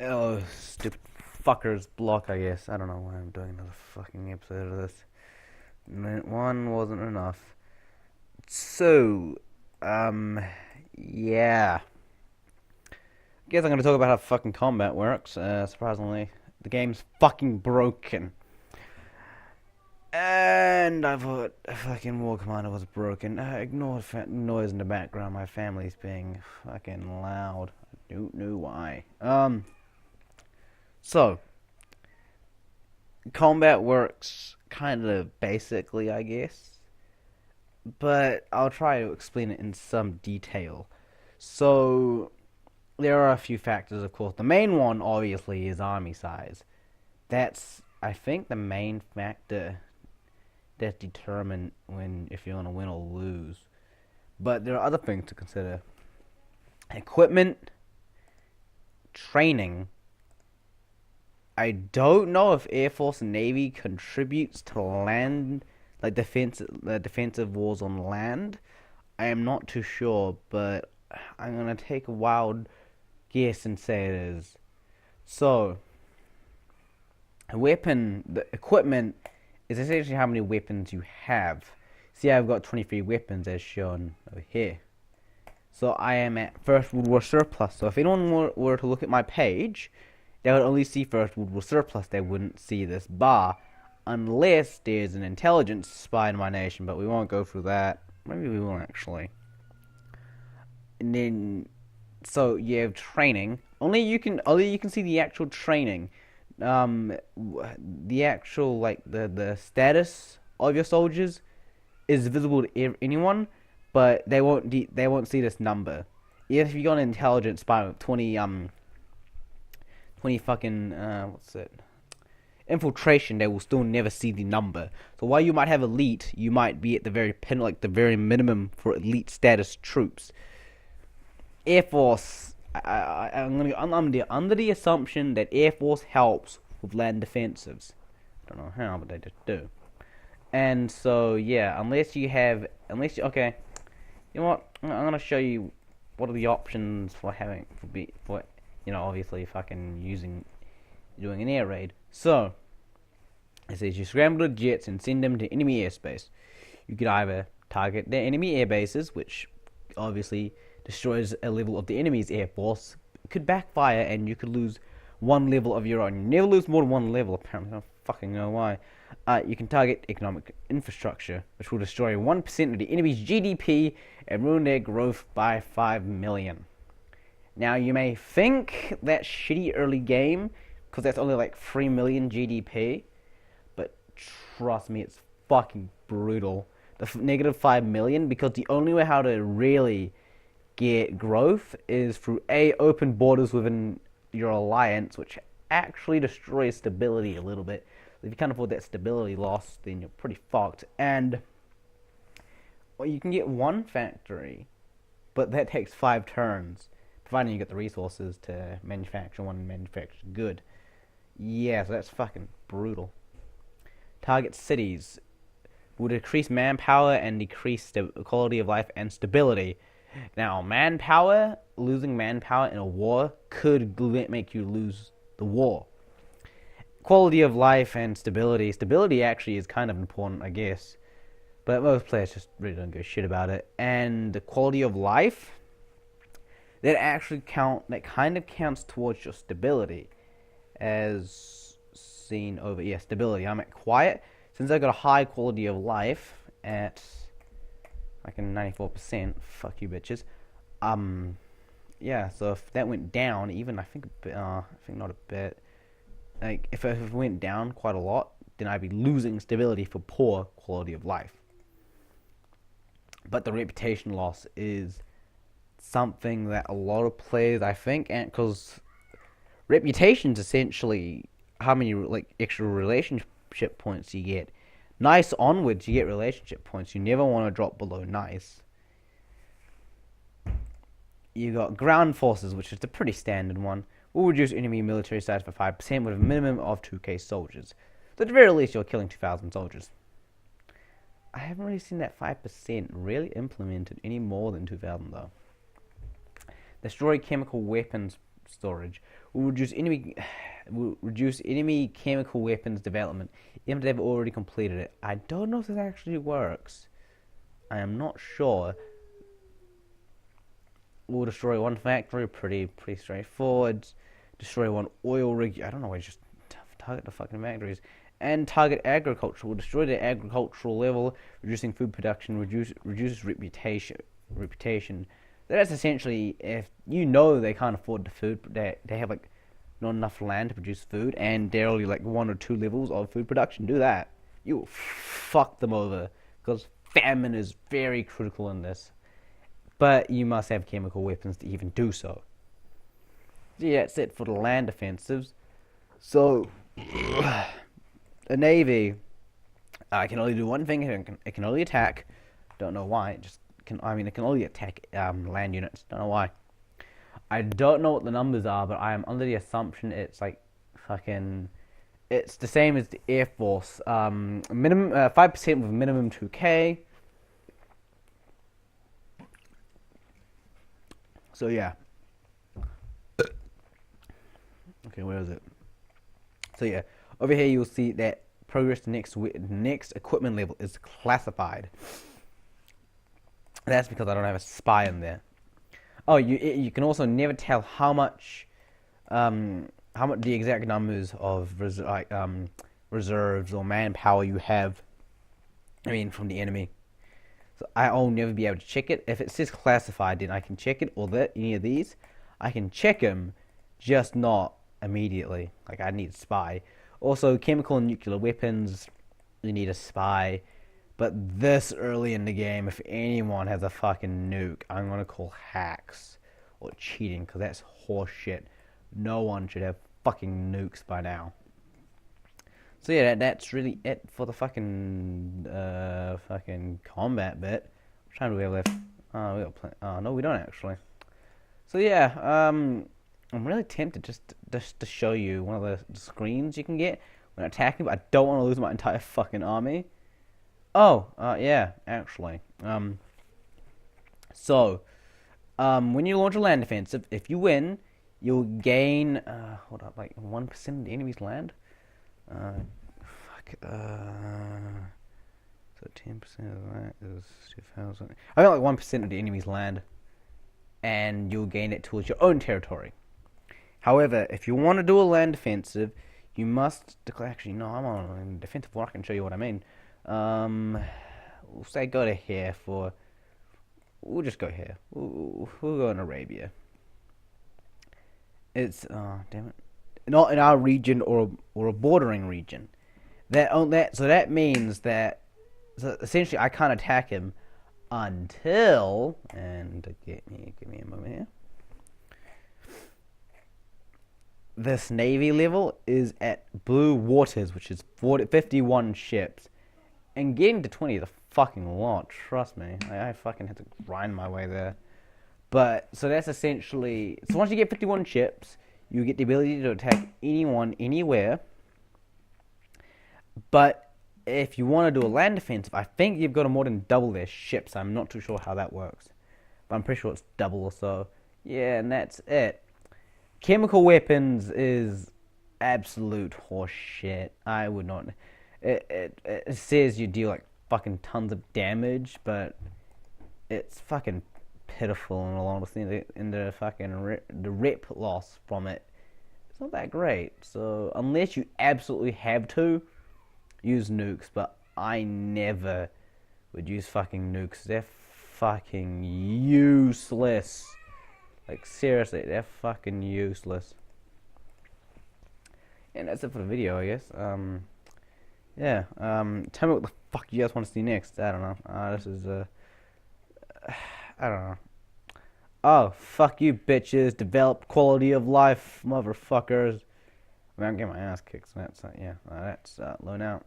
Oh, stupid fuckers block, I guess. I don't know why I'm doing another fucking episode of this. One wasn't enough. So, um, yeah. Guess I'm gonna talk about how fucking combat works. Surprisingly, the game's fucking broken. And I thought a fucking War Commander was broken. Ignore the noise in the background. My family's being fucking loud. I don't know why. So, combat works kind of basically, I guess, but I'll try to explain it in some detail. So, there are a few factors, of course. The main one, obviously, is army size. That's, I think, the main factor that determine when if you're gonna win or lose. But there are other things to consider: equipment, training. I don't know if Air Force and Navy contributes to land, like defensive wars on land. I am not too sure, but I'm gonna take a wild guess and say it is. So, the equipment is essentially how many weapons you have. See, I've got 23 weapons as shown over here. So I am at First World War surplus. So if anyone were to look at my page, they would only see First World War surplus. They wouldn't see this bar, unless there's an intelligence spy in my nation. But we won't go through that. Maybe we will actually. And then, so you have training. Only you can see the actual training. The actual the status of your soldiers is visible to anyone, but they won't see this number. Even if you got an intelligence spy with 20 fucking what's it infiltration, they will still never see the number. So while you might have elite, you might be at the very minimum for elite status troops. Air Force. I'm under the assumption that Air Force helps with land defensives. I don't know how, but they just do. And so yeah, okay, you know what? I'm gonna show you what are the options for obviously fucking doing an air raid. So it says you scramble the jets and send them to enemy airspace. You could either target their enemy air bases, which obviously destroys a level of the enemy's air force. It could backfire and you could lose one level of your own. You never lose more than one level, apparently. I don't fucking know why. You can target economic infrastructure, which will destroy 1% of the enemy's GDP and ruin their growth by 5 million. Now, you may think that's shitty early game, because that's only like 3 million GDP, but trust me, it's fucking brutal. The negative 5 million, because the only way how to really get growth is through open borders within your alliance, which actually destroys stability a little bit. If you can't afford that stability loss, then you're pretty fucked. And well, you can get one factory, but that takes 5 turns, providing you get the resources to manufacture one and manufacture good. Yeah, so that's fucking brutal. Target cities will decrease manpower and decrease quality of life and stability. Now, losing manpower in a war could make you lose the war. Quality of life and stability. Stability actually is kind of important, I guess, but most players just really don't give a shit about it. And the quality of life, that kind of counts towards your stability, as seen over stability. I'm at quiet since I got a high quality of life at like a 94%. Fuck you, bitches. Yeah. So if that went down, even I think not a bit. Like if it went down quite a lot, then I'd be losing stability for poor quality of life. But the reputation loss is something that a lot of players, I think, and because reputation's essentially how many extra relationship points you get. Nice onwards, you get relationship points. You never want to drop below nice. You got ground forces, which is the pretty standard one. Will reduce enemy military size for 5% with a minimum of 2k soldiers. So at the very least, you're killing 2,000 soldiers. I haven't really seen that 5% really implemented any more than 2,000 though. Destroy chemical weapons storage. Will reduce enemy chemical weapons development, even if they've already completed it. I don't know if this actually works. I am not sure. Will destroy one factory, pretty straightforward. Destroy one oil rig. I don't know why just target the fucking factories. And target agriculture. Will destroy the agricultural level, reducing food production. Reduces reputation. That's essentially, if you know they can't afford the food, they have like not enough land to produce food, and they're only like 1 or 2 levels of food production. Do that, you will fuck them over, because famine is very critical in this. But you must have chemical weapons to even do so. Yeah, that's it for the land offensives. So, a navy can only do one thing. It can only attack. Don't know why. It can only attack land units. Don't know why. I don't know what the numbers are, but I am under the assumption it's like fucking. It's the same as the Air Force. Minimum 5% with minimum 2K. So yeah. Okay, where is it? So yeah, over here you'll see that progress to next equipment level is classified. That's because I don't have a spy in there. Oh, you can also never tell how much the exact numbers of reserves or manpower you have. I mean, from the enemy. So I'll never be able to check it. If it says classified, then I can check it, or that any of these, I can check them, just not immediately. Like I need a spy. Also, chemical and nuclear weapons, you need a spy. But this early in the game, if anyone has a fucking nuke, I'm gonna call hacks or cheating, because that's horseshit. No one should have fucking nukes by now. So yeah, that's really it for the fucking combat bit. I'm trying to we have left. Oh, we got plenty. Oh no, we don't actually. So yeah, I'm really tempted just to show you one of the screens you can get when attacking, but I don't want to lose my entire fucking army. Oh, yeah, actually. So, when you launch a land offensive, if you win, you'll gain, hold up, like 1% of the enemy's land? So 10% of that is 2,000. I got like 1% of the enemy's land, and you'll gain it towards your own territory. However, if you want to do a land offensive, you must declare, actually, no, I'm on a defensive one, I can show you what I mean. We'll say go to here for. We'll just go here. We'll go in Arabia. It's damn it, not in our region or a bordering region. So that means that essentially I can't attack him until, and give me a moment here. This navy level is at blue waters, which is 51 ships. And getting to 20 is a fucking lot, trust me. I fucking had to grind my way there. But, so that's essentially... So once you get 51 ships, you get the ability to attack anyone, anywhere. But, if you want to do a land offensive, I think you've got to more than double their ships. I'm not too sure how that works. But I'm pretty sure it's double or so. Yeah, and that's it. Chemical weapons is absolute horse shit. I would not... It says you deal like fucking tons of damage, but it's fucking pitiful in all honesty. And the fucking the rep loss from it, it's not that great. So unless you absolutely have to, use nukes. But I never would use fucking nukes. They're fucking useless. Like seriously, they're fucking useless. And that's it for the video, I guess. Yeah, tell me what the fuck you guys want to see next. I don't know. This is, I don't know. Oh, fuck you, bitches. Develop quality of life, motherfuckers. I mean, I'm getting my ass kicked, so that's, yeah, that's, low out.